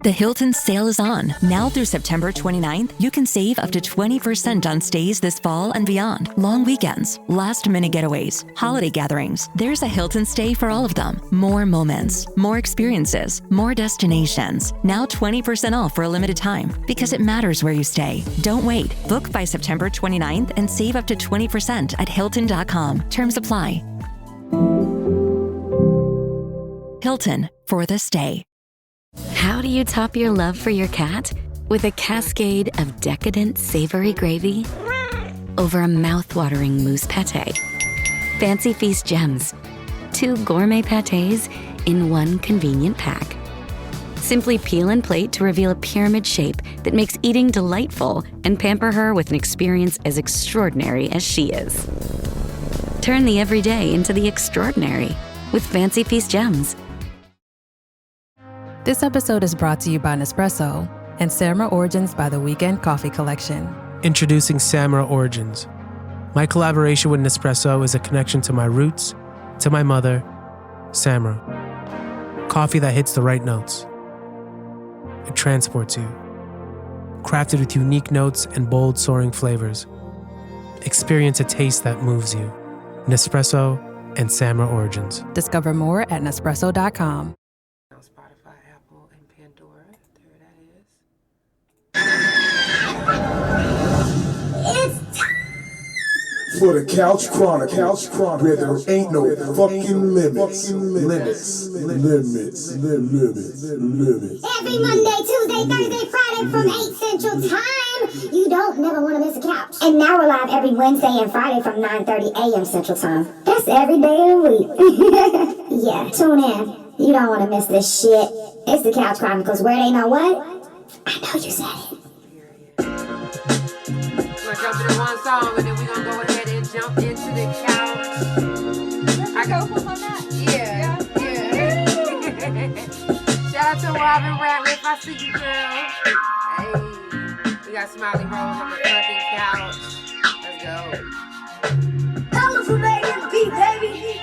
The Hilton sale is on. Now through September 29th, you can save up to 20% on stays this fall and beyond. Long weekends, last-minute getaways, holiday gatherings. There's a Hilton stay for all of them. More moments, more experiences, more destinations. Now 20% off for a limited time because it matters where you stay. Don't wait. Book by September 29th and save up to 20% at Hilton.com. Terms apply. Hilton for the stay. How do you top your love for your cat? With a cascade of decadent savory gravy over a mouth-watering mousse pâté. Fancy Feast gems. 2 gourmet pâtés in one convenient pack. Simply peel and plate to reveal a pyramid shape that makes eating delightful and pamper her with an experience as extraordinary as she is. Turn the everyday into the extraordinary with Fancy Feast gems. This episode is brought to you by Nespresso and Samra Origins by the Weekend Coffee Collection. Introducing Samra Origins. My collaboration with Nespresso is a connection to my roots, to my mother, Samra. Coffee that hits the right notes. It transports you. Crafted with unique notes and bold soaring flavors. Experience a taste that moves you. Nespresso and Samra Origins. Discover more at Nespresso.com. Spotify, Apple, and Pandora. There that is. It's time for the Couch Chronicles, where there ain't no fucking limits. Every Monday, Tuesday, Thursday, Friday from 8 Central Time. You don't never want to miss a couch. And now we're live every Wednesday and Friday from 9:30 a.m. Central Time. That's every day of the week. Yeah, tune in. You don't want to miss this shit. It's the Couch Chronicles, where they know what? I know you said it. We're gonna jump into one song and then we're gonna go ahead and jump into the couch. I go on that. Yeah. Shout out to Robin Ratliff. I see you, girl. Hey, we got Smiley Rose on the fucking couch. Let's go. Colorful baby, baby.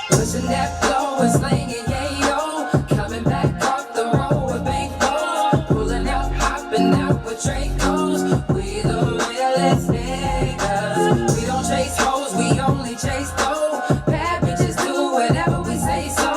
Pushing that flow and slinging, yeah, yo. Coming back off the road with bank balls. Pulling out, hopping out with Dracos. We the realest niggas. We don't chase hoes, we only chase dough. Bad bitches do whatever we say so.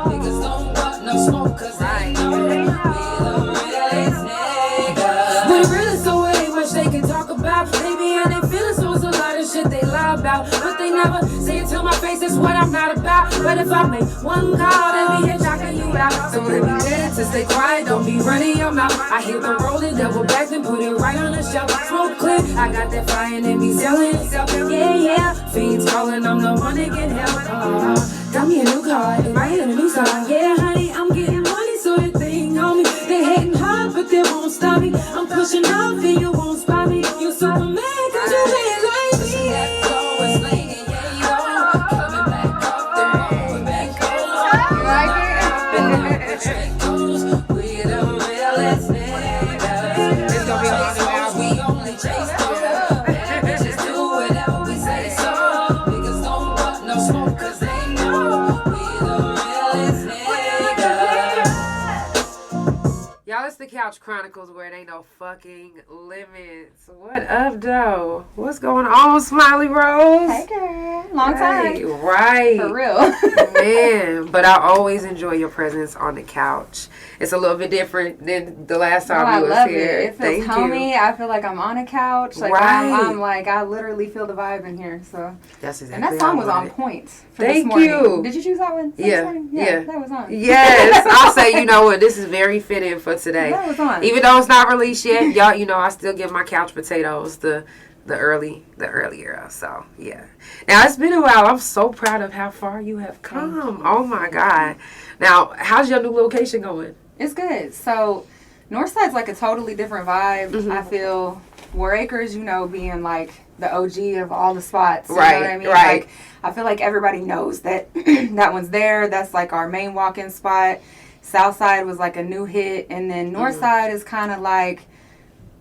Niggas don't want no smoke cause they know. We the realest niggas. When real is so ain't much they can talk about. They be and they feelin' so it's a lot of shit they lie about. But they never say it to my face, that's what I'm not about. But if I make one call, then we here knocking you out. So let me better to stay quiet, don't be running your mouth. I hear the rolling, double back, then put it right on the shelf. Smoke clear, I got that fire and it be selling itself. Yeah, fiends calling, I'm the one that get help. Got me a new car, and right here a new song. Yeah, honey, I'm getting money, so they think on me. They hating hard, but they won't stop me. I'm pushing off and you won't spot me. You Superman, cause you ain't like me. That flow is slinging, yeah, yo. Coming back off the road with back goals. You like it? We the realest niggas. It's gonna be on the album. We only chase those. Bad bitches do whatever we say so. Niggas don't want no smoke cause they know. We the realest niggas. Y'all, it's the Couch Chronicles where it ain't no fucking limits. What up, though? What's going on, Smiley Rose? Hey, girl. Long time. Right. For real. Man, but I always enjoy your presence on the couch. It's a little bit different than the last time I you was love here. it. It feels homey. I feel like I'm on a couch. Like Right. I'm like, I literally feel the vibe in here. So That's exactly And that song was how I on wanted it. point for Thank this morning. you. Did you choose that one? Yeah. That was on. Yes. I'll say, you know what, this is very fitting for today. That was on. Even though it's not released yet, y'all, you know, I still give my couch potatoes the earlier. So yeah. Now it's been a while. I'm so proud of how far you have come. Oh my God. Now, how's your new location going? It's good. So Northside's like a totally different vibe. Mm-hmm. I feel War Acres, you know, being like the OG of all the spots. You Right, know what I mean? right. Like, I feel like everybody knows that that one's there. That's like our main walk-in spot. Southside was like a new hit. And then Northside is kind of like,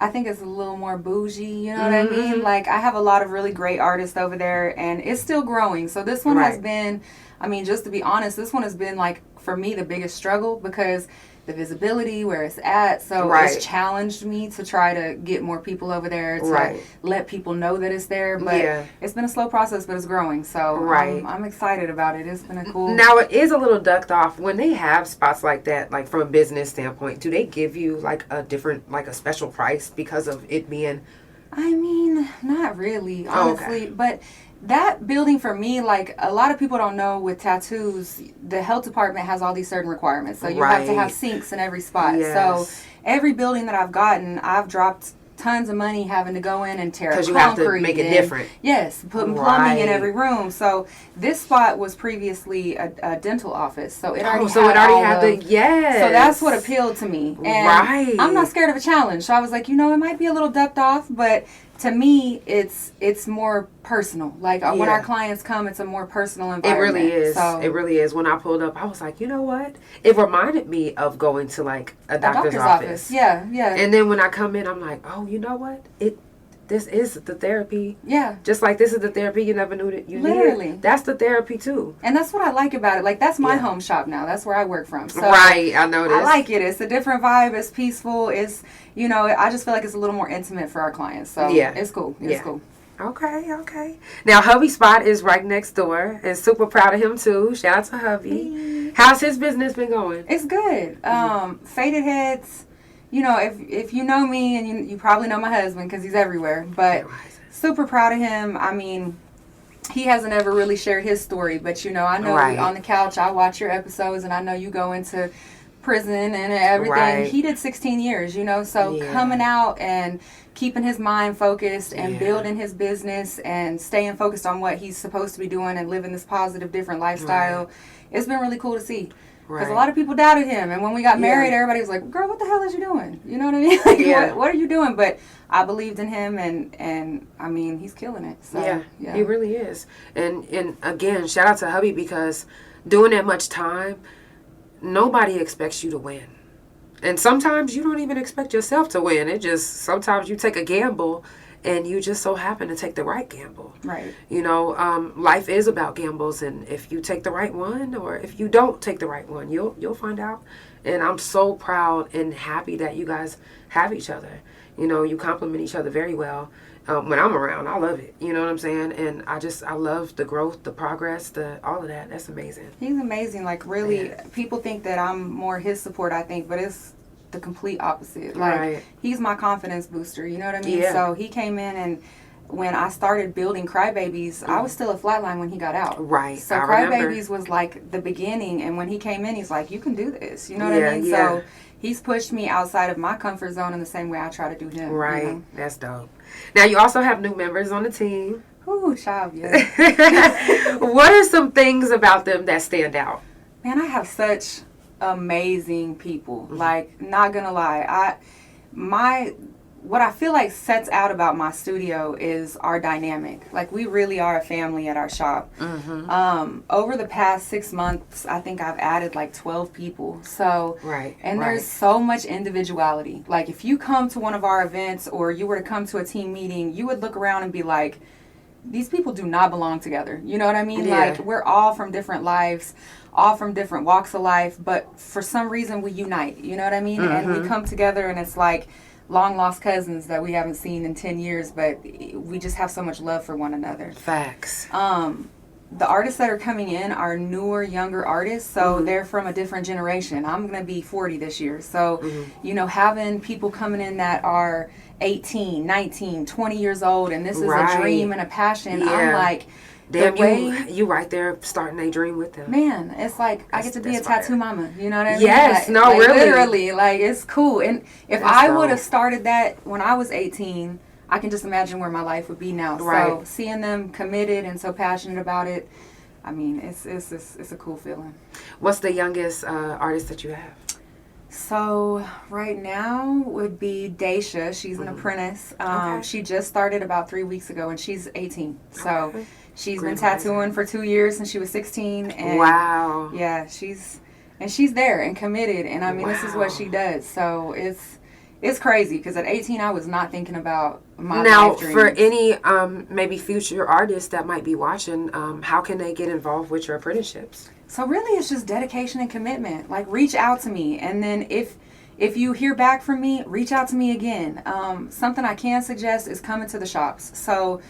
I think it's a little more bougie, you know what I mean? Like, I have a lot of really great artists over there, and it's still growing. So this one has been, I mean, just to be honest, this one has been, like, for me, the biggest struggle, because the visibility, where it's at. So it's challenged me to try to get more people over there, to let people know that it's there. But it's been a slow process, but it's growing. So I'm excited about it. It's been a cool... Now, it is a little ducked off. When they have spots like that, like from a business standpoint, do they give you like a different, like a special price because of it being... I mean, not really, honestly. But that building for me, like a lot of people don't know with tattoos, the health department has all these certain requirements. So you have to have sinks in every spot. So every building that I've gotten, I've dropped tons of money having to go in and tear up concrete. Because you have to make it different. Yes, putting plumbing in every room. So this spot was previously a dental office. So it already had the So that's what appealed to me. And I'm not scared of a challenge. So I was like, you know, it might be a little ducked off, but to me, it's more personal. Like when our clients come, it's a more personal environment. It really is. So, it really is. When I pulled up, I was like, you know what? It reminded me of going to like a doctor's office. Yeah, yeah. And then when I come in, I'm like, oh, you know what? This is the therapy. Yeah. Just like this is the therapy you never knew that you needed. That's the therapy too. And that's what I like about it. Like that's my home shop now. That's where I work from. So I know this. I like it. It's a different vibe. It's peaceful. It's, you know, I just feel like it's a little more intimate for our clients. So it's cool. It's cool. Okay. Now, hubby spot is right next door, and super proud of him too. Shout out to hubby. How's his business been going? It's good. Faded Heads. You know, if you know me, and you probably know my husband because he's everywhere, but super proud of him. I mean, he hasn't ever really shared his story, but, you know, I know on the couch, I watch your episodes, and I know you go into prison and everything. He did 16 years, you know, so coming out and keeping his mind focused and building his business and staying focused on what he's supposed to be doing and living this positive, different lifestyle, it's been really cool to see. Because a lot of people doubted him. And when we got married, everybody was like, girl, what the hell is you doing? You know what I mean? Like, what are you doing? But I believed in him, and I mean, he's killing it. So, he really is. And again, shout out to hubby, because doing that much time, nobody expects you to win. And sometimes you don't even expect yourself to win. It just, sometimes you take a gamble, and you just so happen to take the right gamble. Right. You know, life is about gambles, and if you take the right one, or if you don't take the right one, you'll find out. And I'm so proud and happy that you guys have each other. You know, you complement each other very well. When I'm around, I love it. You know what I'm saying? And I love the growth, the progress, all of that. That's amazing. He's amazing. Like, really, people think that I'm more his support, I think, but it's the complete opposite. Like, he's my confidence booster, you know what I mean? So he came in, and when I started building Crybabies, I was still a flatline when he got out. So Crybabies was like the beginning, and when he came in, he's like, you can do this, you know what I mean? So he's pushed me outside of my comfort zone in the same way I try to do him. Right. You know? That's dope. Now, you also have new members on the team. Ooh, child, yeah. What are some things about them that stand out? Man, I have such amazing people. Like, not gonna lie, what I feel like sets out about my studio is our dynamic. Like, we really are a family at our shop. Over the past 6 months, I think I've added like 12 people. So there's so much individuality. Like, if you come to one of our events, or you were to come to a team meeting, you would look around and be like, these people do not belong together. You know what I mean? Like, we're all from different lives, all from different walks of life, but for some reason we unite. You know what I mean? And we come together, and it's like long lost cousins that we haven't seen in 10 years, but we just have so much love for one another. Facts. The artists that are coming in are newer, younger artists, so they're from a different generation. I'm going to be 40 this year. So, you know, having people coming in that are 18, 19, 20 years old, and this is a dream and a passion, I'm like, damn, you right there starting a dream with them. Man, it's like I get to be a tattoo mama. You know what I mean? Yes, like, really. Literally, like, it's cool. And if I would have started that when I was 18, I can just imagine where my life would be now. So seeing them committed and so passionate about it, I mean, it's a cool feeling. What's the youngest artist that you have? So right now would be Daisha. She's an apprentice. She just started about 3 weeks ago, and she's 18. So she's been tattooing for 2 years since she was 16. And yeah, she's there and committed. And I mean, this is what she does. So it's crazy, because at 18 I was not thinking about my life dreams. For any maybe future artists that might be watching, how can they get involved with your apprenticeships? So really, it's just dedication and commitment. Like, reach out to me, and then if you hear back from me, reach out to me again. Something I can suggest is coming to the shops. So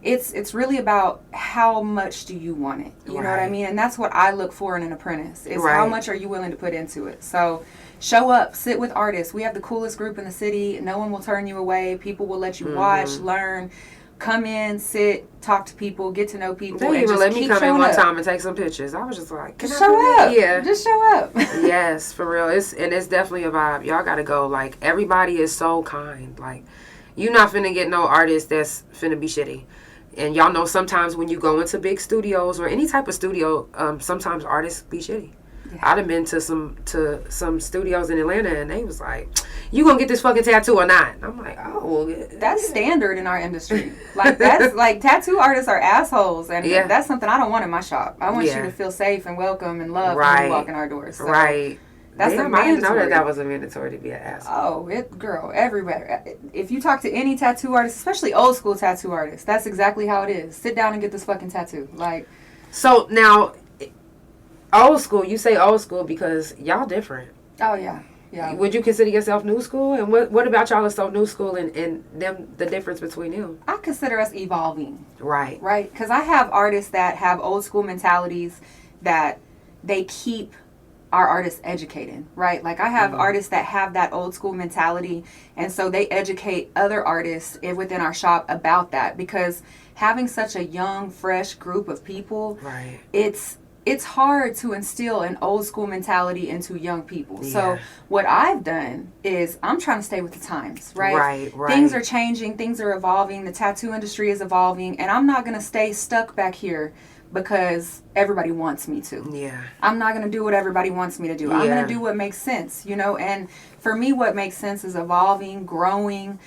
it's really about how much do you want it. You know what I mean? And that's what I look for in an apprentice, is how much are you willing to put into it. So show up, sit with artists. We have the coolest group in the city. No one will turn you away. People will let you watch, learn. Come in, sit, talk to people, get to know people. They even let me come in one time and take some pictures. I was just like, just show up. Yeah. Just show up. Yes, for real. It's definitely a vibe. Y'all got to go. Like, everybody is so kind. Like, you not finna get no artist that's finna be shitty. And y'all know sometimes when you go into big studios or any type of studio, sometimes artists be shitty. Yeah. I'd have been to some studios in Atlanta, and they was like, you gonna get this fucking tattoo or not? And I'm like, oh, well, that's standard in our industry. Like, that's like, tattoo artists are assholes, and that's something I don't want in my shop. I want you to feel safe and welcome and loved when you walk in our doors. So that's the mandatory. I didn't know that was a mandatory to be an asshole. Oh, girl, everywhere. If you talk to any tattoo artist, especially old school tattoo artists, that's exactly how it is. Sit down and get this fucking tattoo. Like, so now, old school. You say old school because y'all different. Oh yeah. Yeah. Would you consider yourself new school? And what about y'all is so new school and them, the difference between them? I consider us evolving. Right. Right? Because I have artists that have old school mentalities that they keep our artists educated, right? Like, I have artists that have that old school mentality, and so they educate other artists within our shop about that, because having such a young, fresh group of people, it's hard to instill an old school mentality into young people. Yeah. So what I've done is I'm trying to stay with the times, right? Right. Things are changing, things are evolving, the tattoo industry is evolving, and I'm not going to stay stuck back here because everybody wants me to. Yeah. I'm not going to do what everybody wants me to do. I'm going to do what makes sense, you know? And for me, what makes sense is evolving, growing,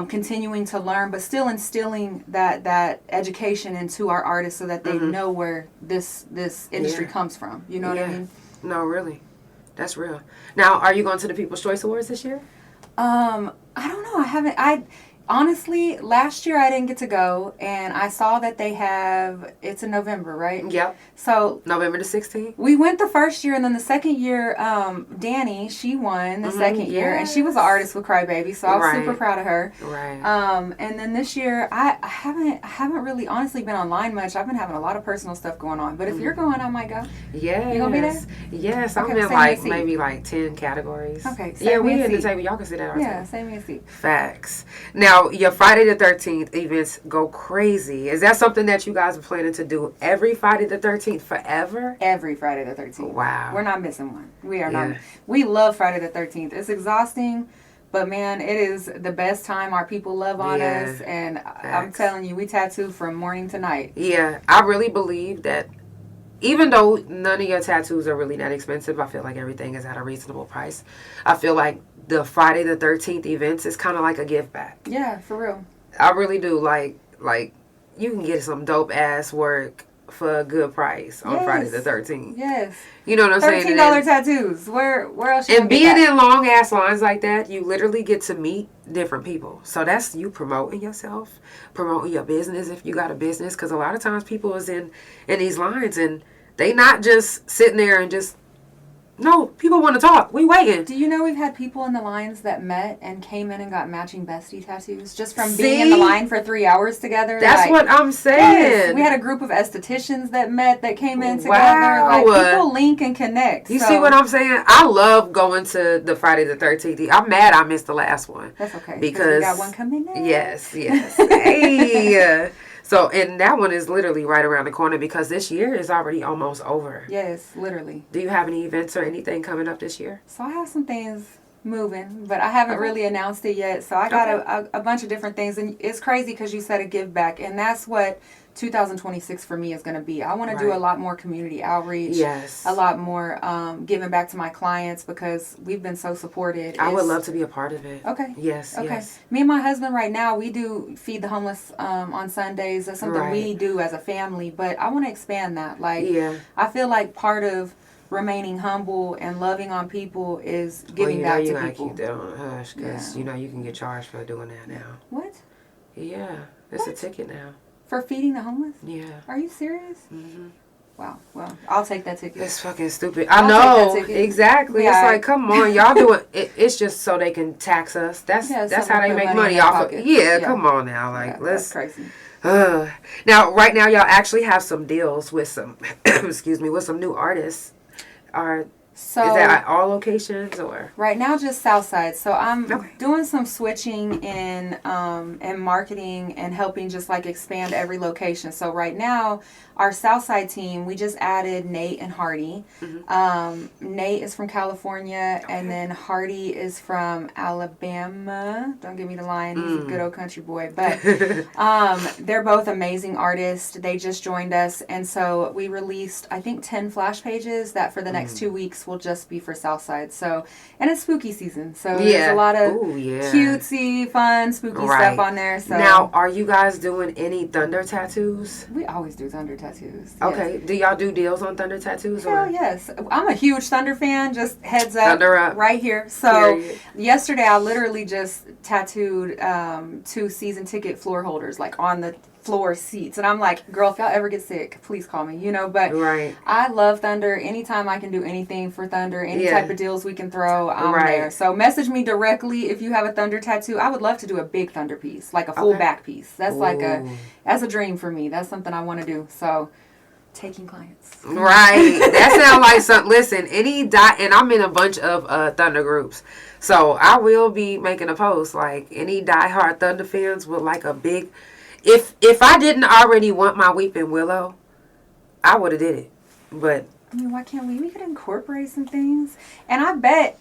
continuing to learn, but still instilling that education into our artists so that they know where this industry comes from. You know what I mean? No, really. That's real. Now, are you going to the People's Choice Awards this year? I don't know. I haven't. Honestly, last year I didn't get to go, and I saw that they have, it's in November, right? Yep. So November the 16th. We went the first year, and then the second year, Danny, she won the second year, and she was an artist with Crybaby, so I was super proud of her. Right. And then this year, I haven't really honestly been online much. I've been having a lot of personal stuff going on, but if you're going, I might go. Yes. You gonna be there? Yes, I'm in like maybe like 10 categories. Okay. We in the table. Y'all can sit at our table. Yeah, save me a seat. Facts. Now, your Friday the 13th events go crazy. Is that something that you guys are planning to do every Friday the 13th forever? Every Friday the 13th. Wow. We're not missing one. We are not. We love Friday the 13th. It's exhausting, but man, it is the best time. Our people love on us, and I'm telling you, we tattoo from morning to night. Yeah, I really believe that even though none of your tattoos are really that expensive, I feel like everything is at a reasonable price. I feel like the Friday the 13th events is kind of like a give back. Yeah, for real. I really do. Like you can get some dope ass work for a good price on Friday the 13th. Yes. You know what I'm saying? $13 tattoos. Where else you and being in long ass lines like that, you literally get to meet different people. So that's you promoting yourself, promoting your business if you got a business. Because a lot of times people is in these lines and they not just sitting there and just, no, people want to talk. We waiting. Do you know we've had people in the lines that met and came in and got matching bestie tattoos just from being in the line for 3 hours together? That's what I'm saying. Yes. We had a group of estheticians that met that came in together. Like, people link and connect. You see what I'm saying? I love going to the Friday the 13th. I'm mad I missed the last one. That's okay. Because we got one coming in. Yes. Hey. So, and that one is literally right around the corner because this year is already almost over. Yes, literally. Do you have any events or anything coming up this year? So I have some things moving, but I haven't really announced it yet. So I got a bunch of different things. And it's crazy because you said a give back. And that's what 2026 for me is going to be. I want to do a lot more community outreach. Yes. A lot more giving back to my clients because we've been so supported. I would love to be a part of it. Okay. Yes. Okay. Yes. Me and my husband right now, we do feed the homeless on Sundays. That's something we do as a family, but I want to expand that. Like, I feel like part of remaining humble and loving on people is giving back to people. You gotta keep that on hush because you know you can get charged for doing that now. What? Yeah, it's a ticket now. For feeding the homeless? Yeah. Are you serious? Mm-hmm. Wow. Well, I'll take that ticket. It's fucking stupid. I know. Exactly. Yeah. It's like, come on, y'all doing it. It's just so they can tax us. That's how they make money off of. Yeah, come on now. Like, let's. That's crazy. Now, right now, y'all actually have some deals with some, excuse me, with some new artists. Is that at all locations or? Right now, just Southside. So I'm doing some switching in marketing and helping just like expand every location. So right now, our Southside team, we just added Nate and Hardy. Nate is from California, and then Hardy is from Alabama. Don't give me the line. He's a good old country boy. But they're both amazing artists. They just joined us. And so we released, I think, 10 flash pages that for the next 2 weeks will just be for Southside. So, and it's spooky season. So there's a lot of cutesy, fun, spooky stuff on there. So now, are you guys doing any Thunder tattoos? We always do Thunder tattoos. Okay. Yes. Do y'all do deals on Thunder tattoos? Hell yes. I'm a huge Thunder fan. Just heads up. Thunder up. Right here. So yesterday I literally just tattooed 2 season ticket floor holders like on the floor seats, and I'm like, girl, if y'all ever get sick, please call me, you know. But I love Thunder. Anytime I can do anything for Thunder, any type of deals we can throw, I'm there. So message me directly if you have a Thunder tattoo. I would love to do a big Thunder piece, like a full back piece. That's that's a dream for me. That's something I want to do. So taking clients. That sounds like something. Listen, and I'm in a bunch of Thunder groups, so I will be making a post like any diehard Thunder fans would like a big. If I didn't already want my Weeping Willow, I would have did it. But I mean, why can't we? We could incorporate some things. And I bet,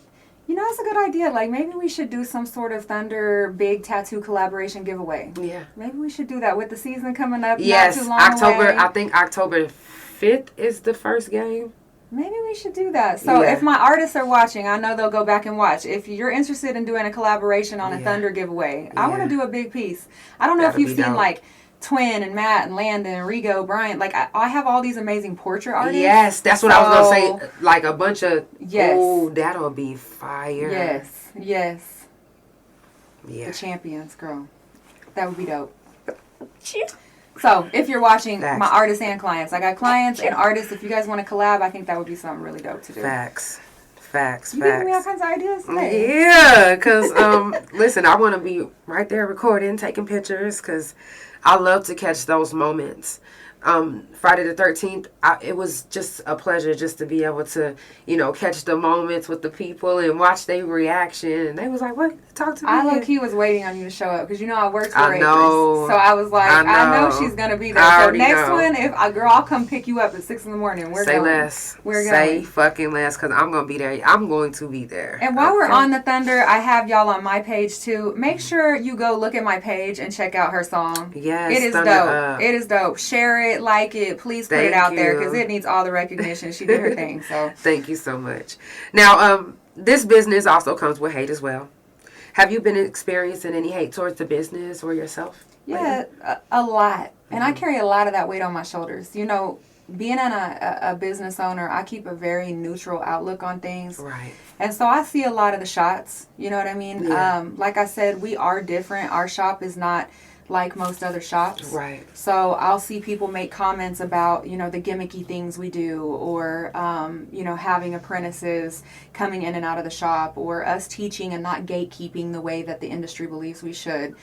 it's a good idea. Like, maybe we should do some sort of Thunder big tattoo collaboration giveaway. Yeah. Maybe we should do that with the season coming up. Yes, not too long October. away. I think October 5th is the first game. Maybe we should do that. So if my artists are watching, I know they'll go back and watch. If you're interested in doing a collaboration on a Thunder giveaway, I want to do a big piece. I don't know if you've seen like Twin and Matt and Landon and Rigo, Bryant. Like I have all these amazing portrait artists. Yes, that's what I was gonna say. Like a bunch of oh, that'll be fire. Yes. The champions, girl. That would be dope. So, if you're watching, my artists and clients. I got clients and artists. If you guys want to collab, I think that would be something really dope to do. Facts. You giving me all kinds of ideas today. Yeah, because, listen, I want to be right there recording, taking pictures, because I love to catch those moments. Friday the 13th, it was just a pleasure just to be able to, catch the moments with the people and watch their reaction. They was like, what? Talk to me. I low-key was waiting on you to show up because, I worked for Acres. So I was like, I know she's going to be there. So next one, I'll come pick you up at 6 a.m. We're Say going. less. We're going. Say fucking less because I'm going to be there. I'm going to be there. And while we're on the Thunder, I have y'all on my page too. Make sure you go look at my page and check out her song. Yes. It is dope. It is dope. Share it, like it. Please put it out there because it needs all the recognition. She did her thing. So thank you so much. Now, this business also comes with hate as well. Have you been experiencing any hate towards the business or yourself? Yeah, a lot. And I carry a lot of that weight on my shoulders. Being a business owner, I keep a very neutral outlook on things. Right. And so I see a lot of the shots. You know what I mean? Yeah. Like I said, we are different. Our shop is not like most other shops. Right. So I'll see people make comments about, the gimmicky things we do or, having apprentices coming in and out of the shop or us teaching and not gatekeeping the way that the industry believes we should.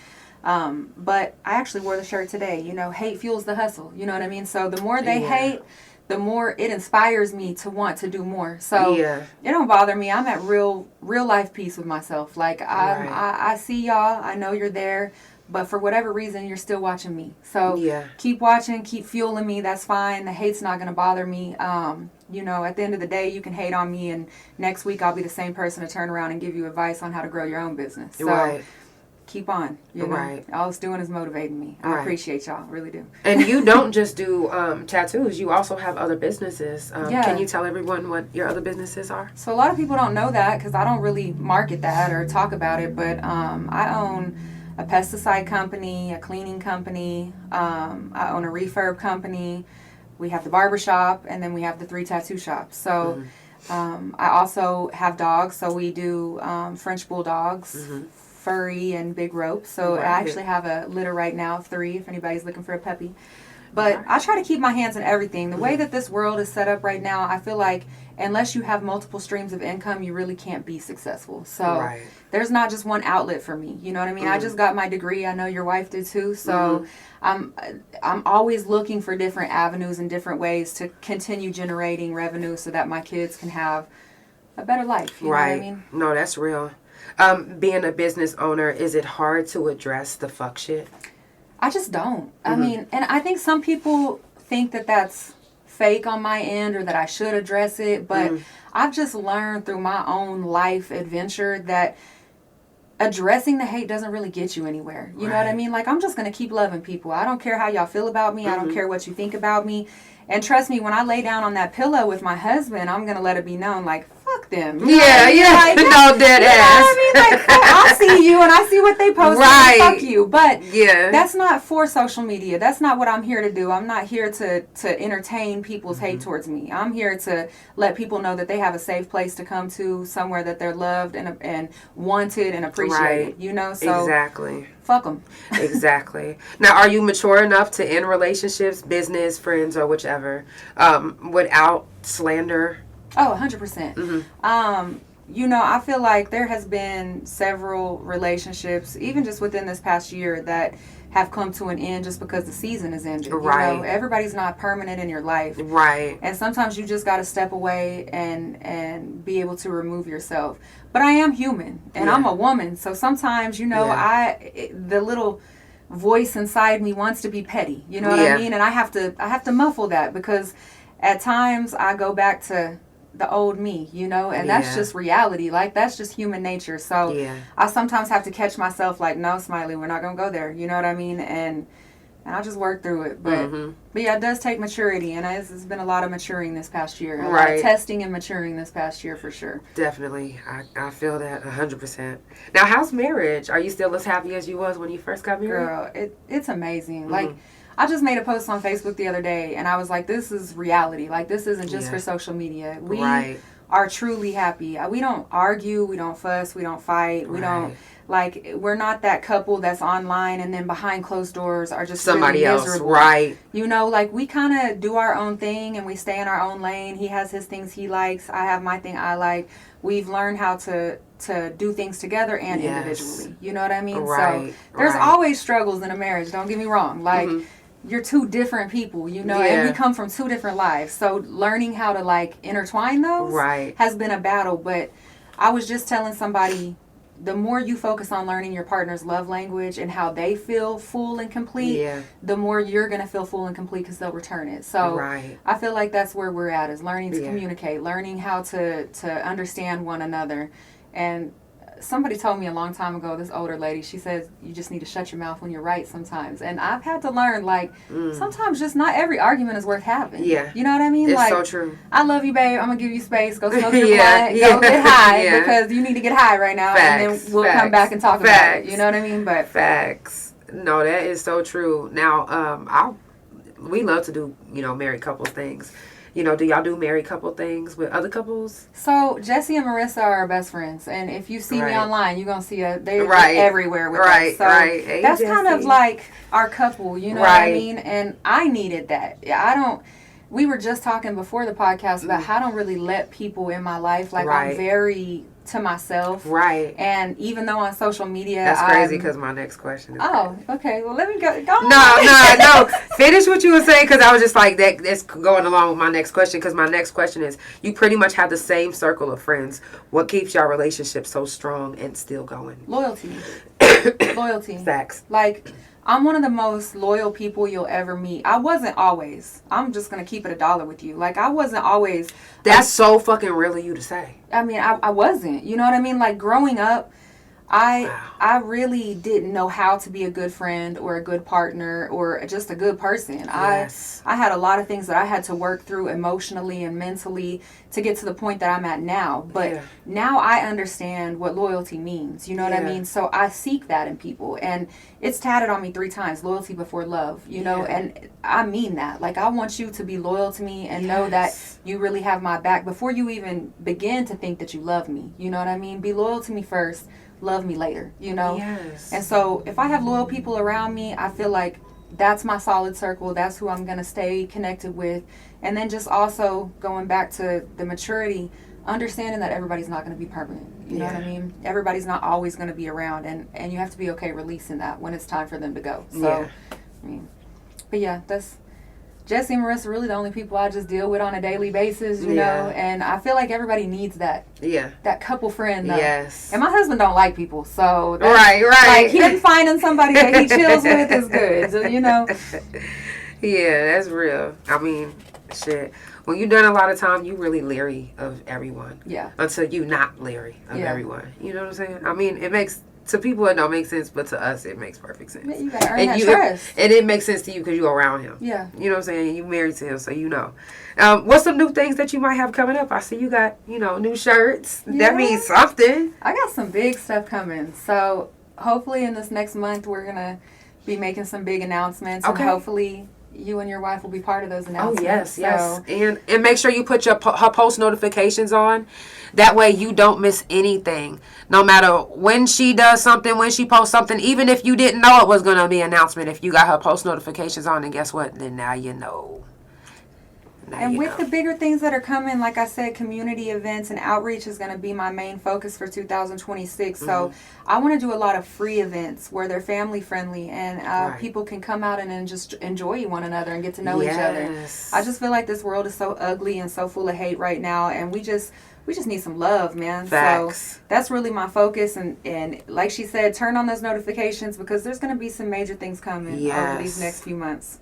But I actually wore the shirt today. Hate fuels the hustle. You know what I mean? So the more they hate, the more it inspires me to want to do more. So it don't bother me. I'm at real life peace with myself. Like I see y'all. I know you're there. But for whatever reason, you're still watching me. So keep watching, keep fueling me. That's fine. The hate's not going to bother me. At the end of the day, you can hate on me. And next week, I'll be the same person to turn around and give you advice on how to grow your own business. So keep on. All it's doing is motivating me. I appreciate y'all. Really do. And you don't just do tattoos. You also have other businesses. Can you tell everyone what your other businesses are? So a lot of people don't know that because I don't really market that or talk about it. But I own a pesticide company, a cleaning company. I own a refurb company. We have the barbershop, and then we have the 3 tattoo shops. So I also have dogs. So we do French bulldogs, furry, and big ropes. So I actually have a litter right now of 3 if anybody's looking for a puppy. But I try to keep my hands in everything. The way that this world is set up right now, I feel like unless you have multiple streams of income, you really can't be successful. So there's not just one outlet for me. You know what I mean? I just got my degree. I know your wife did too. So I'm always looking for different avenues and different ways to continue generating revenue so that my kids can have a better life. You know what I mean? No, that's real. Being a business owner, is it hard to address the fuck shit? I just don't. I mean, and I think some people think that that's fake on my end or that I should address it, but I've just learned through my own life adventure that addressing the hate doesn't really get you anywhere. You know what I mean? Like, I'm just going to keep loving people. I don't care how y'all feel about me. I don't care what you think about me. And trust me, when I lay down on that pillow with my husband, I'm going to let it be known, like, fuck them. You know what I mean? Like, no, dead ass. I mean? Like, I see you and I see what they post. And fuck you. But that's not for social media. That's not what I'm here to do. I'm not here to entertain people's hate towards me. I'm here to let people know that they have a safe place to come to, somewhere that they're loved and wanted and appreciated. You know? So exactly. Fuck them. Exactly. Now, are you mature enough to end relationships, business, friends, or whichever, without slander? Oh, 100%. You know, I feel like there has been several relationships, even just within this past year, that have come to an end just because the season is ended. Right. You know, everybody's not permanent in your life. Right. And sometimes you just got to step away and be able to remove yourself. But I am human, and I'm a woman, so sometimes, you know, the little voice inside me wants to be petty. You know what I mean? And I have to muffle that, because at times I go back to the old me, you know, and that's just reality. Like, that's just human nature. So I sometimes have to catch myself like, no, Smiley, we're not going to go there. You know what I mean? And I just work through it. But yeah, it does take maturity. And it's been a lot of maturing this past year. A lot of testing and maturing this past year, for sure. Definitely. I feel that 100%. Now, how's marriage? Are you still as happy as you was when you first got married? Girl, it's amazing. Like, I just made a post on Facebook the other day, and I was like, this is reality. Like, this isn't just for social media. We are truly happy. We don't argue. We don't fuss. We don't fight. We don't, like, we're not that couple that's online and then behind closed doors are just somebody really else. Miserable. Right. You know, like, we kind of do our own thing and we stay in our own lane. He has his things he likes. I have my thing I like. We've learned how to do things together and individually. You know what I mean? Right. So there's always struggles in a marriage. Don't get me wrong. Like, you're two different people, you know, and we come from two different lives. So learning how to, like, intertwine those has been a battle. But I was just telling somebody, the more you focus on learning your partner's love language and how they feel full and complete, the more you're going to feel full and complete, because they'll return it. So I feel like that's where we're at, is learning to communicate, learning how to understand one another. And somebody told me a long time ago, this older lady, she says, you just need to shut your mouth when you're right sometimes. And I've had to learn, like, sometimes just not every argument is worth having. Yeah. You know what I mean? It's like, so true. I love you, babe. I'm going to give you space. Go smoke your blunt. Go get high because you need to get high right now. And then we'll come back and talk about it. You know what I mean? But Facts. No, that is so true. Now, we love to do, you know, married couples things. You know, do y'all do married couple things with other couples? So, Jesse and Marissa are our best friends. And if you see me online, you're going to see they're everywhere with us. So, Hey, that's Jesse. kind of like our couple, you know what I mean? And I needed that. We were just talking before the podcast about how I don't really let people in my life. Like, I'm very to myself. And even though on social media, that's crazy, because my next question is okay. Well, let me go on. No. Finish what you were saying, because I was just like, that's going along with my next question, because my next question is, you pretty much have the same circle of friends. What keeps your relationship so strong and still going? Loyalty. Facts. Like, I'm one of the most loyal people you'll ever meet. I wasn't always. I'm just going to keep it $1 with you. Like, I wasn't always. That's so fucking real of you to say. I mean, I wasn't. You know what I mean? Like, growing up, I really didn't know how to be a good friend or a good partner or just a good person. Yes. I had a lot of things that I had to work through emotionally and mentally to get to the point that I'm at now. But now I understand what loyalty means. You know what I mean? So I seek that in people. And it's tatted on me 3 times, loyalty before love, you know? And I mean that. Like, I want you to be loyal to me and know that you really have my back before you even begin to think that you love me. You know what I mean? Be loyal to me first. Love me later, you know? Yes. And so if I have loyal people around me, I feel like that's my solid circle. That's who I'm going to stay connected with. And then just also going back to the maturity, understanding that everybody's not going to be permanent. You know what I mean? Everybody's not always going to be around, and you have to be okay releasing that when it's time for them to go. So, I mean, but yeah, that's Jesse and Marissa really the only people I just deal with on a daily basis, you know, and I feel like everybody needs that. Yeah. That couple friend, though. Yes. And my husband don't like people, so right. Like, him finding somebody that he chills with is good, so, you know. Yeah, that's real. I mean, shit. When you've done a lot of time, you really leery of everyone. Yeah. Until you not leery of everyone. You know what I'm saying? I mean, it makes, to people it don't make sense, but to us it makes perfect sense. Yeah, you gotta earn that trust. And it makes sense to you because you're around him. Yeah. You know what I'm saying? You married to him, so you know. What's some new things that you might have coming up? I see you got, you know, new shirts. Yeah. That means something. I got some big stuff coming. So hopefully in this next month we're going to be making some big announcements. Okay. And hopefully you and your wife will be part of those announcements. Oh, yes. And make sure you put her post notifications on. That way you don't miss anything. No matter when she does something, when she posts something, even if you didn't know it was going to be an announcement, if you got her post notifications on, then guess what? Then now you know. And with the bigger things that are coming, like I said, community events and outreach is going to be my main focus for 2026. Mm-hmm. So I want to do a lot of free events where they're family friendly and people can come out and just enjoy one another and get to know each other. I just feel like this world is so ugly and so full of hate right now, and we just need some love, man. Facts. So that's really my focus. And like she said, turn on those notifications because there's going to be some major things coming over these next few months.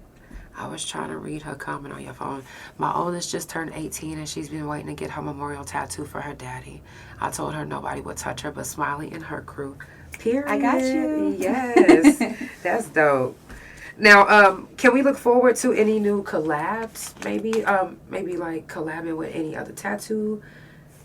I was trying to read her comment on your phone. My oldest just turned 18 and she's been waiting to get her memorial tattoo for her daddy. I told her nobody would touch her but Smiley and her crew. Period. I got you. Yes. That's dope. Now, can we look forward to any new collabs? Maybe like collabing with any other tattoo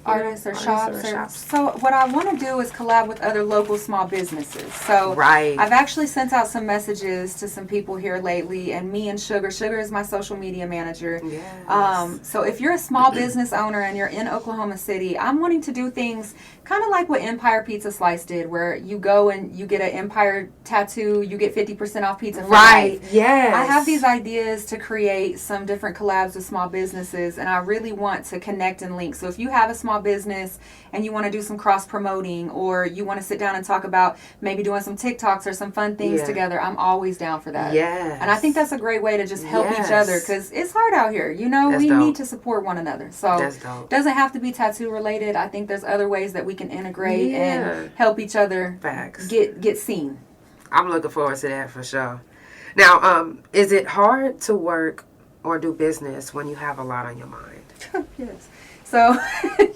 artists or shops. So what I want to do is collab with other local small businesses. So I've actually sent out some messages to some people here lately, and me and Sugar is my social media manager. Yes. So if you're a small business owner and you're in Oklahoma City, I'm wanting to do things kind of like what Empire Pizza Slice did, where you go and you get an Empire tattoo, you get 50% off pizza for life. Yes. I have these ideas to create some different collabs with small businesses, and I really want to connect and link. So if you have a small business and you want to do some cross promoting, or you want to sit down and talk about maybe doing some TikToks or some fun things together, I'm always down for that. Yes. And I think that's a great way to just help each other, because it's hard out here. You know, we need to support one another. So it doesn't have to be tattoo related. I think there's other ways that we can integrate and help each other get seen. I'm looking forward to that for sure. Now, is it hard to work or do business when you have a lot on your mind? Yes. So,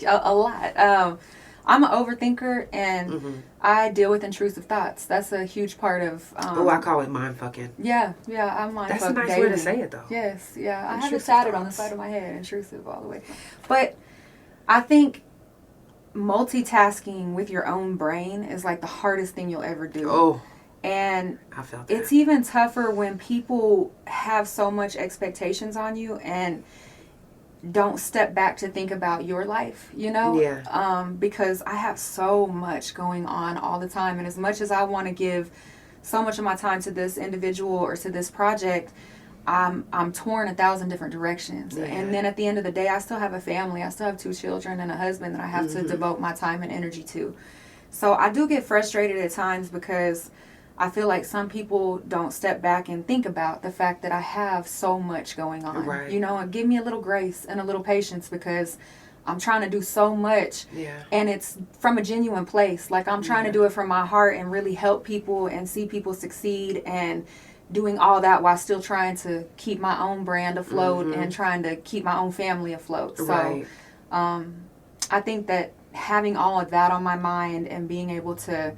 a lot. I'm an overthinker, and I deal with intrusive thoughts. That's a huge part of... I call it mind fucking. Yeah, I'm mind fucking. That's a nice way to say it, though. Yes, I have it tatted on the side of my head, intrusive all the way. But I think multitasking with your own brain is like the hardest thing you'll ever do. Oh. And I felt that. It's even tougher when people have so much expectations on you and don't step back to think about your life, you know? Yeah. Because I have so much going on all the time, and as much as I want to give so much of my time to this individual or to this project, I'm torn 1,000 different directions. Yeah. And then at the end of the day, I still have a family. I still have 2 children and a husband that I have to devote my time and energy to. So I do get frustrated at times because I feel like some people don't step back and think about the fact that I have so much going on. Right. You know, and give me a little grace and a little patience, because I'm trying to do so much. Yeah. And it's from a genuine place. Like, I'm trying to do it from my heart and really help people and see people succeed, and doing all that while still trying to keep my own brand afloat and trying to keep my own family afloat. So I think that having all of that on my mind and being able to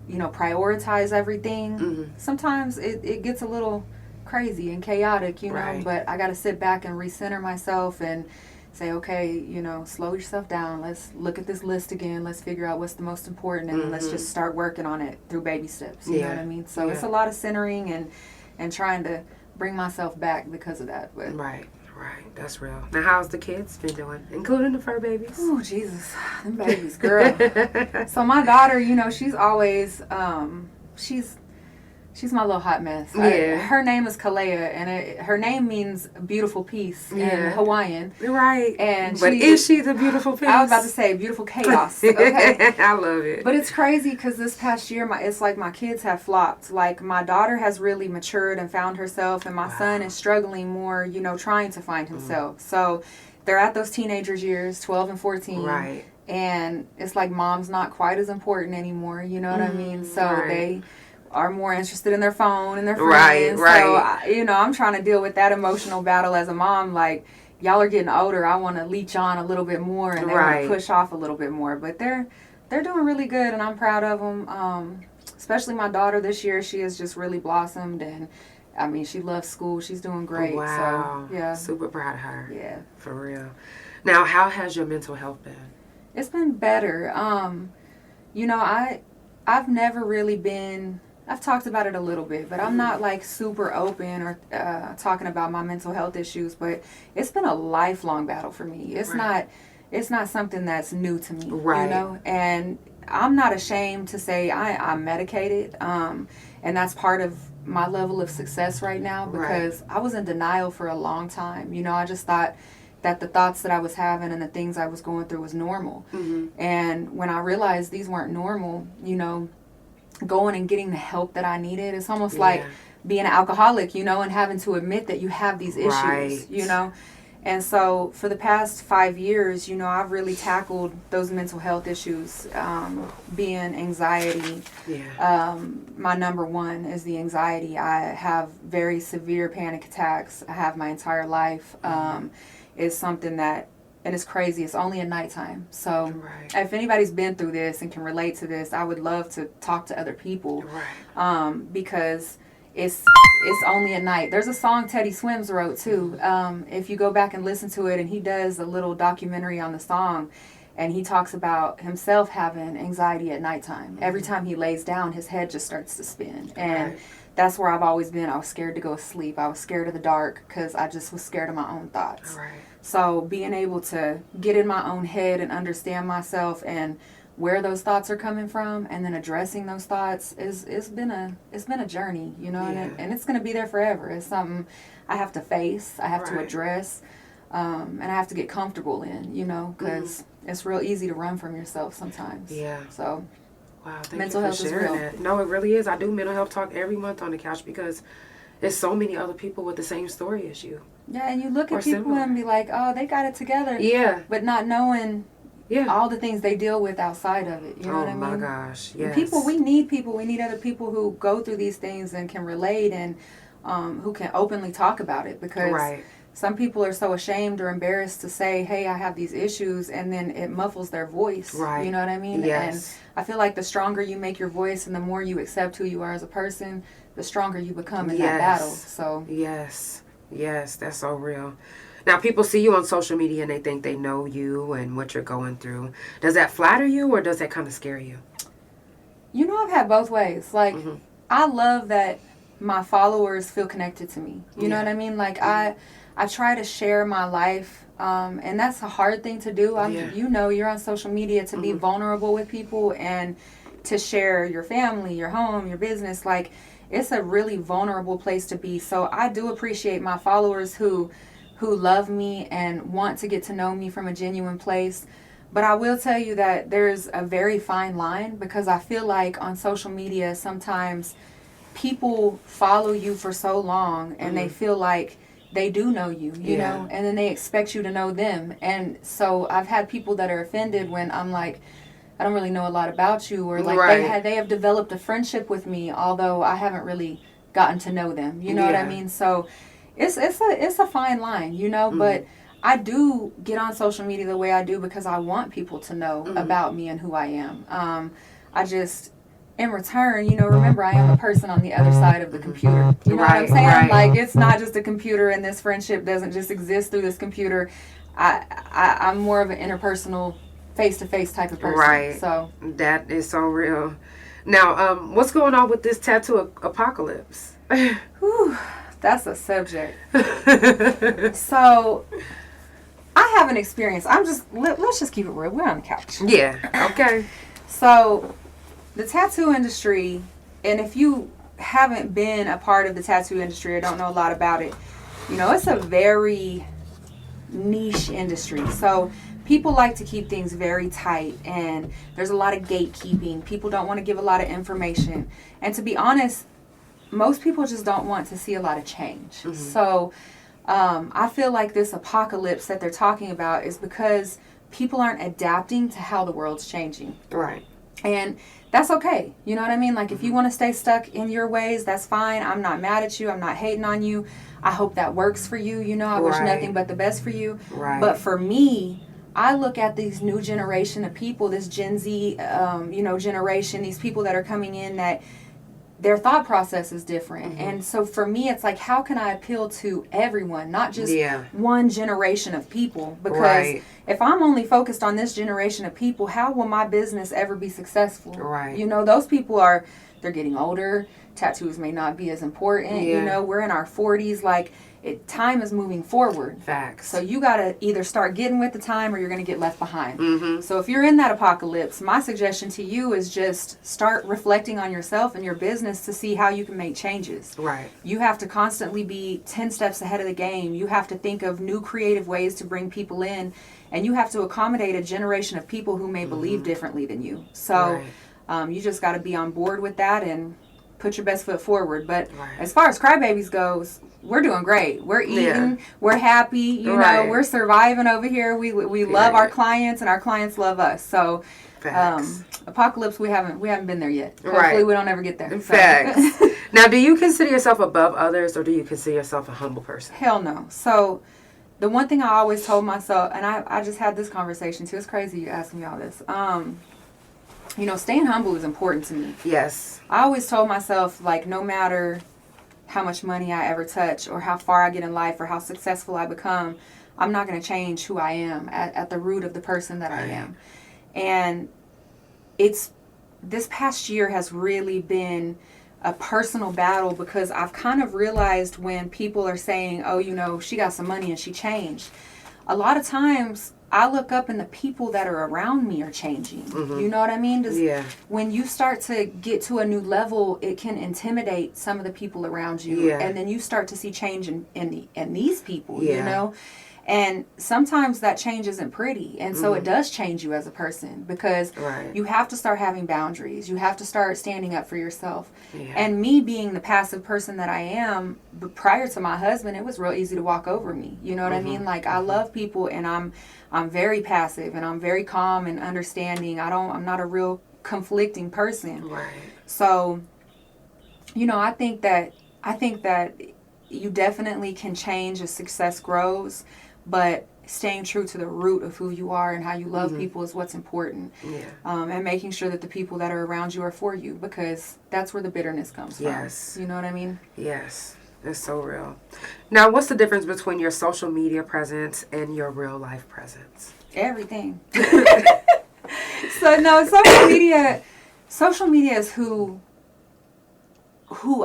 you know, prioritize everything, sometimes it gets a little crazy and chaotic, you know, but I got to sit back and recenter myself and say, okay, you know, slow yourself down. Let's look at this list again. Let's figure out what's the most important, and let's just start working on it through baby steps. You know what I mean? So it's a lot of centering and trying to bring myself back because of that. But Right, that's real. Now, how's the kids been doing, including the fur babies? Oh, Jesus, them babies, girl. So my daughter, you know, she's always, she's She's my little hot mess. Yeah. Her name is Kalea, and her name means beautiful peace in Hawaiian. Right. And but is she the beautiful peace? I was about to say beautiful chaos. Okay. I love it. But it's crazy because this past year, it's like my kids have flopped. Like my daughter has really matured and found herself, and my son is struggling more, trying to find himself. So they're at those teenagers years, 12 and 14. Right. And it's like mom's not quite as important anymore. You know what I mean? So they are more interested in their phone and their friends. Right. So, I'm trying to deal with that emotional battle as a mom. Like, y'all are getting older. I want to leech on a little bit more, and they want to push off a little bit more. But they're doing really good, and I'm proud of them. Especially my daughter this year. She has just really blossomed, and I mean, she loves school. She's doing great. Wow. So, yeah. Super proud of her. Yeah. For real. Now, how has your mental health been? It's been better. I've never really been... I've talked about it a little bit, but I'm not like super open or talking about my mental health issues, but it's been a lifelong battle for me. It's not something that's new to me, and I'm not ashamed to say I'm medicated. And that's part of my level of success right now, because I was in denial for a long time. I just thought that the thoughts that I was having and the things I was going through was normal. And when I realized these weren't normal, going and getting the help that I needed. It's almost like being an alcoholic, and having to admit that you have these issues, And so for the past 5 years, I've really tackled those mental health issues, being anxiety. My number one is the anxiety. I have very severe panic attacks. I have my entire life. It's something that, and it's crazy, it's only at nighttime. So if anybody's been through this and can relate to this, I would love to talk to other people. Because it's only at night. There's a song Teddy Swims wrote too. If you go back and listen to it, and he does a little documentary on the song, and he talks about himself having anxiety at nighttime. Every time he lays down, his head just starts to spin. And that's where I've always been. I was scared to go to sleep. I was scared of the dark because I just was scared of my own thoughts. So being able to get in my own head and understand myself and where those thoughts are coming from, and then addressing those thoughts it's been a journey, and it's going to be there forever. It's something I have to face, I have to address, and I have to get comfortable in, because it's real easy to run from yourself sometimes. So wow, thank mental you for health is sharing real. that. No, it really is. I do mental health talk every month on the couch because there's so many other people with the same story as you. Yeah, and you look at people and be like, oh, they got it together. But not knowing all the things they deal with outside of it. You know what I mean? Oh my gosh, yes. We need people. We need other people who go through these things and can relate, and who can openly talk about it, because some people are so ashamed or embarrassed to say, hey, I have these issues, and then it muffles their voice. You know what I mean? And I feel like the stronger you make your voice and the more you accept who you are as a person, the stronger you become in that battle. So Yes, that's so real. Now, people see you on social media and they think they know you and what you're going through. Does that flatter you, or does that kind of scare you? I've had both ways. Like, I love that my followers feel connected to me. You know what I mean? Like, I try to share my life, and that's a hard thing to do. You're on social media to be vulnerable with people and to share your family, your home, your business. Like, it's a really vulnerable place to be. So I do appreciate my followers who love me and want to get to know me from a genuine place. But I will tell you that there's a very fine line, because I feel like on social media sometimes people follow you for so long and they feel like they do know you, you know, and then they expect you to know them. And so I've had people that are offended when I'm like, I don't really know a lot about you, or like they have developed a friendship with me, although I haven't really gotten to know them. You know what I mean? So it's a fine line, but I do get on social media the way I do because I want people to know about me and who I am. I just, in return, remember, I am a person on the other side of the computer. You know what I'm saying? Like, it's not just a computer, and this friendship doesn't just exist through this computer. I'm more of an interpersonal, face-to-face type of person. So that is so real. Now, what's going on with this tattoo apocalypse? Whew, that's a subject. So I have an experience. Let's just keep it real. We're on the couch. Yeah. Okay. So the tattoo industry, and if you haven't been a part of the tattoo industry or don't know a lot about it, you know, it's a very niche industry. So people like to keep things very tight, and there's a lot of gatekeeping. People don't want to give a lot of information. And to be honest, most people just don't want to see a lot of change. Mm-hmm. So I feel like this apocalypse that they're talking about is because people aren't adapting to how the world's changing. Right. And that's okay. You know what I mean? Like, if you want to stay stuck in your ways, that's fine. I'm not mad at you. I'm not hating on you. I hope that works for you. You know, I wish nothing but the best for you. Right. But for me, I look at these new generation of people, this Gen Z, generation, these people that are coming in that their thought process is different. Mm-hmm. And so for me, it's like, how can I appeal to everyone, not just one generation of people? Because if I'm only focused on this generation of people, how will my business ever be successful? Right. You know, those people they're getting older. Tattoos may not be as important. Yeah. You know, we're in our 40s. Like, time is moving forward. Facts. So you got to either start getting with the time or you're going to get left behind. Mm-hmm. So if you're in that apocalypse, my suggestion to you is just start reflecting on yourself and your business to see how you can make changes. Right. You have to constantly be 10 steps ahead of the game. You have to think of new creative ways to bring people in, and you have to accommodate a generation of people who may believe differently than you. So you just got to be on board with that and put your best foot forward. But as far as Crybabies goes, we're doing great. We're eating. We're happy. You know, we're surviving over here. We love our clients, and our clients love us. So, apocalypse, we haven't been there yet. Hopefully, we don't ever get there. So. Facts. Now, do you consider yourself above others, or do you consider yourself a humble person? Hell no. So, the one thing I always told myself, and I just had this conversation too. It's crazy you asking me all this. You know, staying humble is important to me. Yes. I always told myself, like, no matter how much money I ever touch or how far I get in life or how successful I become, I'm not going to change who I am at the root of the person that I am. And this past year has really been a personal battle, because I've kind of realized when people are saying, oh, you know, she got some money and she changed. A lot of times I look up and the people that are around me are changing. Mm-hmm. You know what I mean? When you start to get to a new level, it can intimidate some of the people around you. Yeah. And then you start to see change in these people, you know? And sometimes that change isn't pretty. And so it does change you as a person, because you have to start having boundaries. You have to start standing up for yourself. Yeah. And me being the passive person that I am, prior to my husband, it was real easy to walk over me. You know what I mean? Like, I love people, and I'm very passive, and I'm very calm and understanding. I'm not a real conflicting person. Right. So, you know, I think that you definitely can change as success grows, but staying true to the root of who you are and how you love people is what's important. Yeah. And making sure that the people that are around you are for you, because that's where the bitterness comes from. Yes. You know what I mean? Yes. It's so real. Now, what's the difference between your social media presence and your real life presence? Everything. So, no, social media is who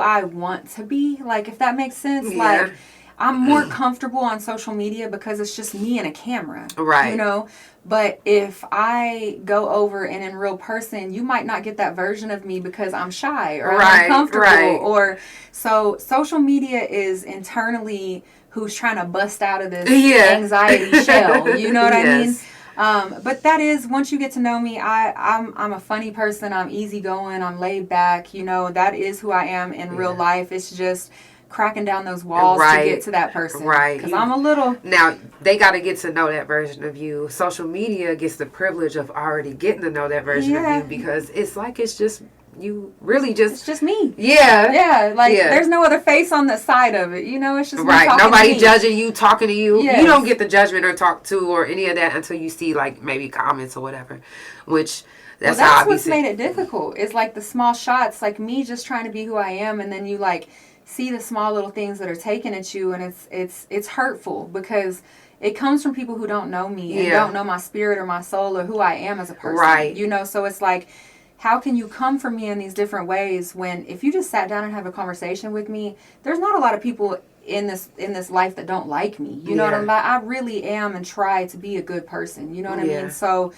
I want to be. Like, if that makes sense. Yeah. Like, I'm more comfortable on social media because it's just me and a camera. Right. You know? But if I go over and in real person, you might not get that version of me because I'm shy or I'm uncomfortable. Right. Or so social media is internally who's trying to bust out of this anxiety shell. You know what I mean? But that is, once you get to know me, I'm a funny person. I'm easygoing. I'm laid back. You know, that is who I am in real life. It's just cracking down those walls to get to that person. Right. Because I'm a little... Now, they got to get to know that version of you. Social media gets the privilege of already getting to know that version of you, because it's like it's just... You really just... It's just me. Yeah. Yeah. Like, there's no other face on the side of it. You know, it's just me talking Nobody to me. Judging you, talking to you. Yes. You don't get the judgment or talk to or any of that until you see, like, maybe comments or whatever. Which, that's that's what's made it difficult. Is, like, the small shots. Like, me just trying to be who I am, and then you, like, see the small little things that are taken at you, and it's hurtful, because... It comes from people who don't know me and don't know my spirit or my soul or who I am as a person. Right. You know, so it's like... How can you come for me in these different ways when, if you just sat down and have a conversation with me, there's not a lot of people in this life that don't like me. You know what I mean? I really am and try to be a good person. You know what I mean? So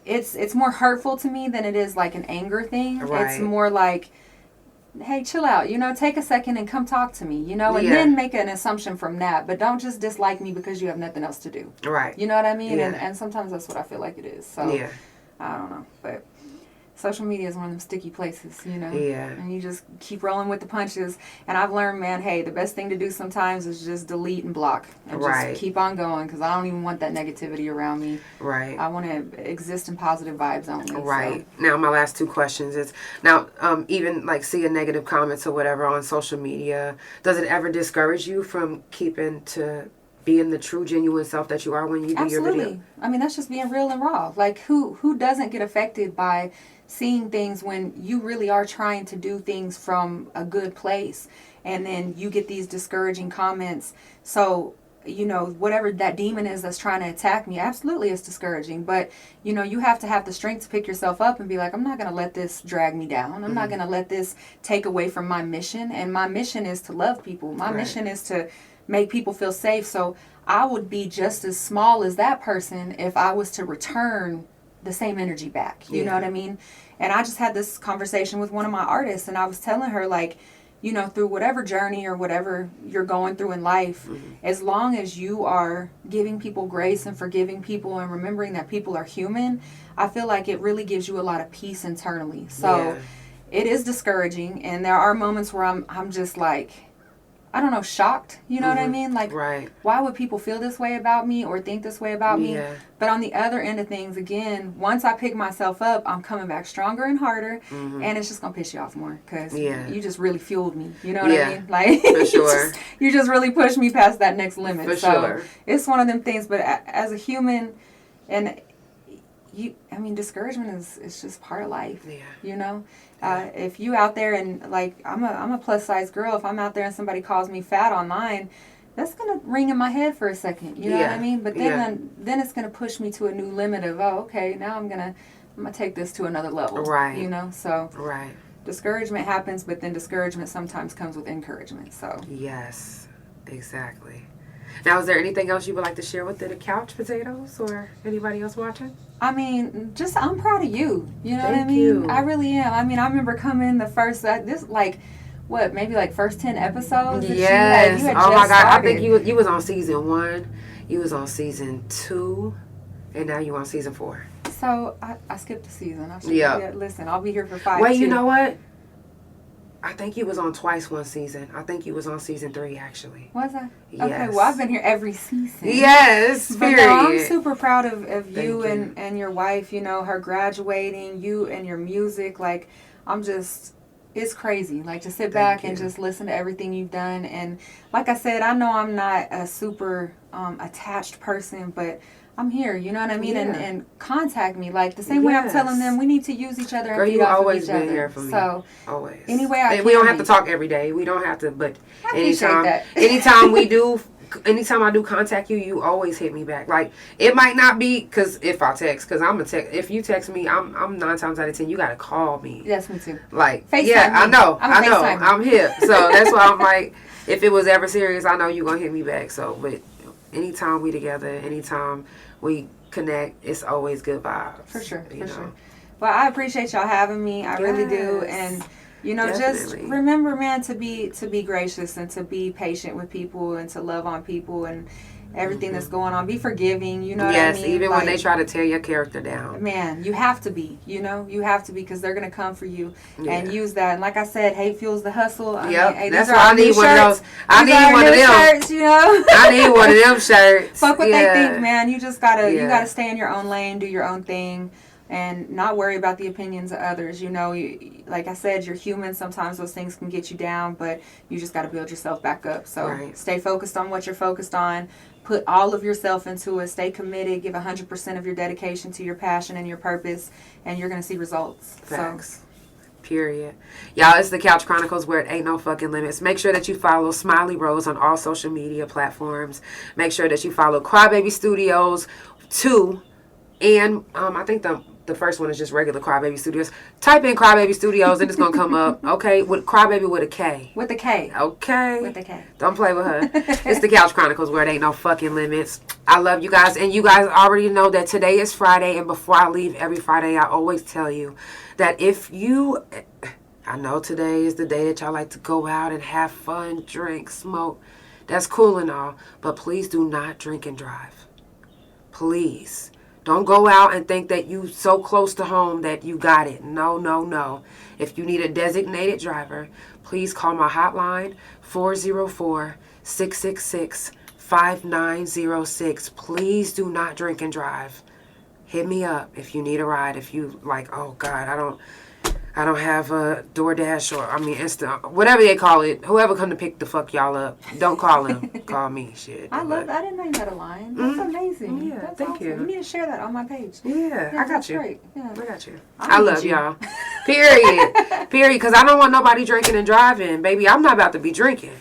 it's more hurtful to me than it is like an anger thing. Right. It's more like hey, chill out, you know, take a second and come talk to me, you know, and then make an assumption from that. But don't just dislike me because you have nothing else to do. Right. You know what I mean? Yeah. And sometimes that's what I feel like it is. So, I don't know. But social media is one of them sticky places, you know? Yeah. And you just keep rolling with the punches. And I've learned, man, hey, the best thing to do sometimes is just delete and block. And just keep on going, because I don't even want that negativity around me. Right. I want to exist in positive vibes only. Right. So. Now, my last two questions is, now, even like seeing negative comments or whatever on social media, does it ever discourage you from keeping to being the true, genuine self that you are when you do your video? I mean, that's just being real and raw. Like, who doesn't get affected by seeing things when you really are trying to do things from a good place, and then you get these discouraging comments? So, you know, whatever that demon is that's trying to attack me, absolutely it's discouraging. But, you know, you have to have the strength to pick yourself up and be like, I'm not going to let this drag me down. I'm not going to let this take away from my mission. And my mission is to love people. My mission is to make people feel safe. So I would be just as small as that person if I was to return the same energy back. You know what I mean? And I just had this conversation with one of my artists, and I was telling her, like, you know, through whatever journey or whatever you're going through in life, as long as you are giving people grace and forgiving people and remembering that people are human, I feel like it really gives you a lot of peace internally. So it is discouraging, and there are moments where I'm just like, I don't know, shocked, you know what I mean? Like, why would people feel this way about me or think this way about me? But on the other end of things, again, once I pick myself up, I'm coming back stronger and harder, and it's just going to piss you off more, because you just really fueled me, you know what I mean? Like, for sure. you just really pushed me past that next limit. For sure. It's one of them things, but as a human, and I mean, discouragement is just part of life, you know? If you out there and, like, I'm a plus size girl, if I'm out there and somebody calls me fat online, that's going to ring in my head for a second, you know what I mean? But then it's going to push me to a new limit of, oh, okay, now I'm going to take this to another level, you know? So discouragement happens, but then discouragement sometimes comes with encouragement, so. Yes, exactly. Now, is there anything else you would like to share with the Couch Potatoes or anybody else watching? I mean, just, I'm proud of you. You know what I mean? You. I really am. I mean, I remember coming the first, maybe like first 10 episodes? Yes. You had oh my God. started. I think you was on season 1, you was on season 2, and now you on season 4. So, I skipped a season. Listen, I'll be here for 5 Wait, too. you know what? I think you was on twice one season. I think you was on season 3, actually. Was I? Yes. Okay, well, I've been here every season. Yes, but period. no, I'm super proud of you and your wife, you know, her graduating, you and your music. Like, it's crazy. Like, to sit back and just listen to everything you've done. And like I said, I know I'm not a super attached person, but I'm here, you know what I mean? And contact me. Like, the same way I'm telling them, we need to use each other and feed off of each other. Always been here for me. So, always. Anyway, I we don't have to talk every day. We don't have to, but anytime I do contact you, you always hit me back. Like, it might not be, because if I text, because I'm a text, if you text me, I'm 9 times out of 10, you got to call me. Yes, me too. Like, FaceTime I know. FaceTime. I'm here. So that's why I'm like, if it was ever serious, I know you're going to hit me back. So, but anytime we together, anytime we connect, it's always good vibes. For sure. Well, I appreciate y'all having me. I really do. And, you know, just remember, man, to be gracious and to be patient with people and to love on people and everything that's going on. Be forgiving, you know what I mean? Yes, even when they try to tear your character down. Man, you have to be, you know? You have to be, because they're going to come for you and use that. And like I said, hate fuels the hustle. I mean, hey, that's why I need one of those. I need one of them shirts, you know? I need one of them shirts. Fuck what they think, man. You just got to, you got to stay in your own lane, do your own thing, and not worry about the opinions of others. You know, like I said, you're human. Sometimes those things can get you down, but you just got to build yourself back up. So stay focused on what you're focused on. Put all of yourself into it. Stay committed. Give 100% of your dedication to your passion and your purpose, and you're going to see results. Facts. So. Period. Y'all, it's the Couch Chronicles, where it ain't no fucking limits. Make sure that you follow Smiley Rose on all social media platforms. Make sure that you follow Crybaby Studios 2, and I think the first one is just regular Crybaby Studios. Type in Crybaby Studios and it's going to come up. Okay? With Crybaby with a K. With a K. Okay? With a K. Don't play with her. It's the Couch Chronicles, where it ain't no fucking limits. I love you guys. And you guys already know that today is Friday. And before I leave every Friday, I always tell you that if you I know today is the day that y'all like to go out and have fun, drink, smoke. That's cool and all, but please do not drink and drive. Please. Don't go out and think that you so close to home that you got it. No, no, no. If you need a designated driver, please call my hotline, 404-666-5906. Please do not drink and drive. Hit me up if you need a ride. If you like, oh God, I don't have a DoorDash or Insta, whatever they call it. Whoever come to pick the fuck y'all up, don't call them. Call me. Shit. I didn't know you had a line. That's amazing. Yeah, That's thank awesome. you. You need to share that on my page. Yeah, I got you. Great. Yeah. I got you. I love y'all. Period. Because I don't want nobody drinking and driving. Baby, I'm not about to be drinking.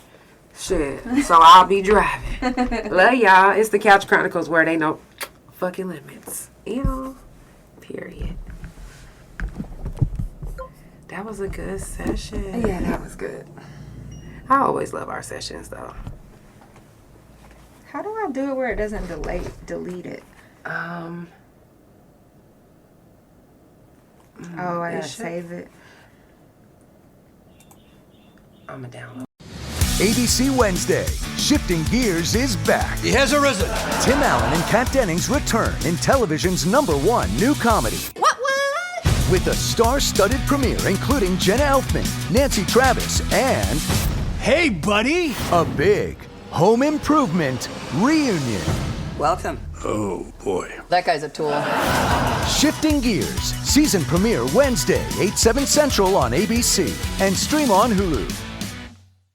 Shit. So I'll be driving. Love y'all. It's the Couch Chronicles where they know fucking limits. Ew. Period. That was a good session. Yeah, that was good. I always love our sessions, though. How do I do it where it doesn't delete it? I gotta save it. I'm going to download. ABC Wednesday, Shifting Gears is back. He has arisen. Tim Allen and Kat Dennings return in television's #1 new comedy. What? With a star-studded premiere including Jenna Elfman, Nancy Travis, and... Hey, buddy! A big home improvement reunion. Welcome. Oh, boy. That guy's a tool. Shifting Gears, season premiere Wednesday, 8/7 Central on ABC, and stream on Hulu.